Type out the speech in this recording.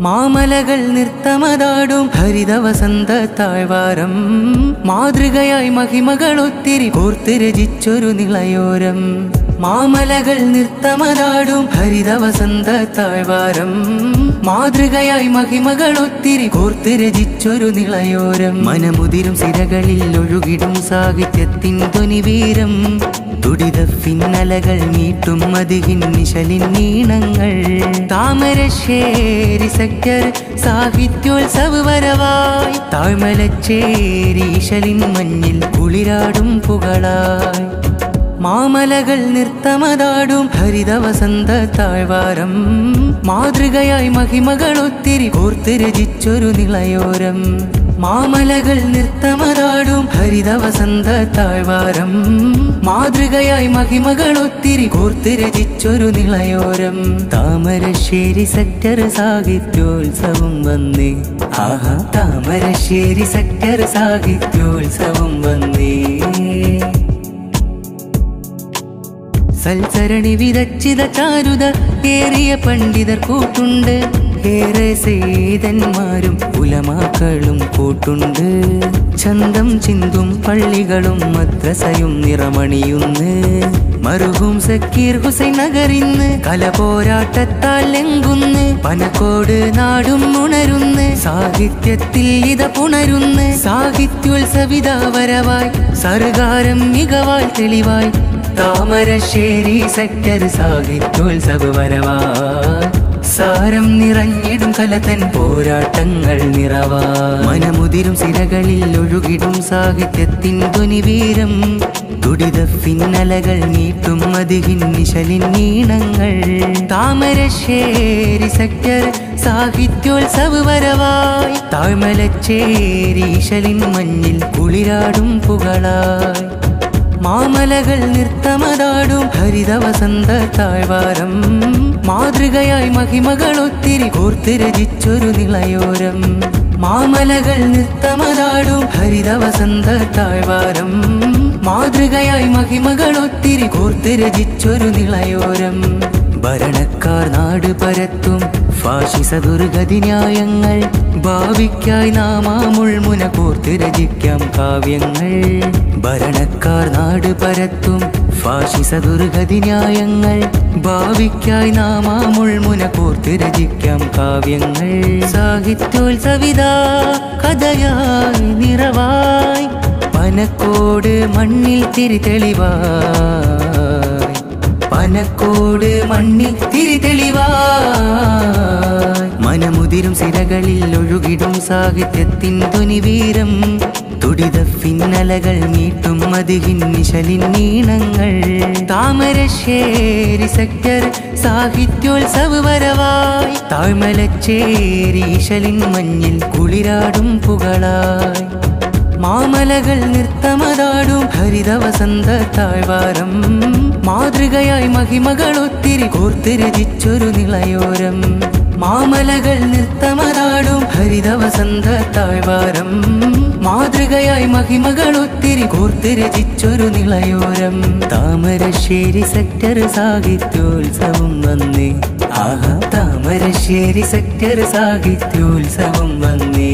മാമലകൾ നൃത്തമതാടും ഹരിത വസന്ത താഴ്വാരം മാതൃകയായി മഹിമകൾ ഒത്തിരി കോർത്ത് രചിച്ചൊരു നിളയോരം മാമലകൾ നൃത്തമതാടും ഹരിത വസന്ത താഴ്വാരം മാതൃകയായി മഹിമകൾ ഒത്തിരി കോർത്ത് രചിച്ചൊരു നിളയോരം മനമുതിരും സിരകളിൽ ഒഴുകിടും സാഹിത്യത്തിൻ ധ്വനിവീരം തുടിത പിന്നലകൾ മീട്ടും മതികിൻ നിശലിൻ നീണങ്ങൾ താമരശ്ശേരി സെക്ടർ സാഹിത്യോത്സവ വരവായി താഴ്മലച്ചേരി ഇശലിൻ മഞ്ഞിൽ കുളിരാടും പുകളായി മാമലകൾ നൃത്തമതാടും ഹരിത വസന്ത താഴ്വാരം മാതൃകയായി മഹിമകൾ ഒത്തിരി കോർത്ത് രചിച്ചൊരു നിളയോരം മാമലകൾ നൃത്തമതാടും ഹരിത വസന്ത താഴ്വാരം മാതൃകയായി മഹിമകൾ ഒത്തിരി കോർത്ത് രചിച്ചൊരു നിളയോരം താമരശ്ശേരി സെക്ടർ സാഹിത്യോത്സവം വന്നേ ആഹാ താമരശ്ശേരി സെക്ടർ സാഹിത്യോത്സവം വന്നേ സൽസരണി വിതച്ചിത ചാരുത ഏറിയ പണ്ഡിതർ കൂട്ടുണ്ട് ഏറെ സേതന്മാരും ഉലമാക്കളും കൂട്ടുണ്ട് ചന്തം ചിന്തും പള്ളികളും മദ്രസയും നിറമണിയുന്ന് മറുകും സക്കീർ ഹുസൈൻ നഗറിന്ന് കല പോരാട്ടത്താൽ ലെങ്കുന്ന് പനക്കോട് നാടും ഉണരുന്ന് സാഹിത്യത്തിൽ ഇത പുണരുന്ന് സാഹിത്യോത്സവിത വരവായി സർഗാരം മികവായി തെളിവായി താമരശ്ശേരി സെക്ടർ സാഹിത്യോത്സവ വരവായി സാരം നിറഞ്ഞിടും കലതൻ പോരാട്ടങ്ങൾ നിറവാ മനമുതിരും സിരകളിൽ ഒഴുകിടും സാഹിത്യത്തിൻ ധ്വനിവീരം തുടിത പിന്നലകൾ മീട്ടും മതികിൻ നിശലിൻ നീണങ്ങൾ താമരശ്ശേരി സെക്ടർ സാഹിത്യോത്സവ വരവായി താഴ്മലച്ചേരി ഇശലിൻ മഞ്ഞിൽ കുളിരാടും പുകളായി മാമലകൾ നൃത്തമതാടും ഹരിത വസന്ത താഴ്വാരം മാതൃകയായി മഹിമകൾ ഒത്തിരി കോർത്ത് രചിച്ചൊരു നിളയോരം മാമലകൾ നൃത്തമതാടും ഹരിത വസന്ത താഴ്വാരം മാതൃകയായി മഹിമകൾ ഒത്തിരി കോർത്ത് രചിച്ചൊരു നിളയോരം ഭരണക്കാർ നാട് പരത്തും ഫാഷിസ ദുർഗതി ന്യായങ്ങൾ ഭാവിക്കായി നാമാമുൾമുന കോർത്ത് രചിക്കാം കാവ്യങ്ങൾ ഭരണക്കാർ നാട് പരത്തും ഫാഷിസ ദുർഗതി ന്യായങ്ങൾ ഭാവിക്കായി നാമാമുൾമുന കോർത്ത് രചിക്കാം കാവ്യങ്ങൾ സാഹിത്യോത്സവിത കഥയായി നിറവായി പനക്കോട് മണ്ണിൽ തിരിതെളിവായി പനക്കോട് മണ്ണിൽ തിരിതെളിവായി മനമുതിരും സിരകളിൽ ഒഴുകിടും സാഹിത്യത്തിൻ ധ്വനിവീരം തുടിത പിന്നലകൾ മീട്ടും മതികിൻ നിശലിൻ നീണങ്ങൾ താമരശ്ശേരി സെക്ടർ സാഹിത്യോത്സവ വരവായി താഴ്മലച്ചേരി ഇശലിൻ മഞ്ഞിൽ കുളിരാടും പുകളായി മാമലകൾ നൃത്തമതാടും ഹരിത വസന്ത താഴ്വാരം മാതൃകയായി മഹിമകൾ ഒത്തിരി കോർത്ത് രചിച്ചൊരു നിളയോരം മാമലകൾ നൃത്തമതാടും ഹരിത വസന്ത താഴ്വാരം മാതൃകയായി മഹിമകൾ ഒത്തിരി കോർത്ത് രചിച്ചൊരു നിളയോരം താമരശ്ശേരി സെക്ടർ സാഹിത്യോത്സവം വന്നേ ആഹാ താമരശ്ശേരി സെക്ടർ സാഹിത്യോത്സവം വന്നേ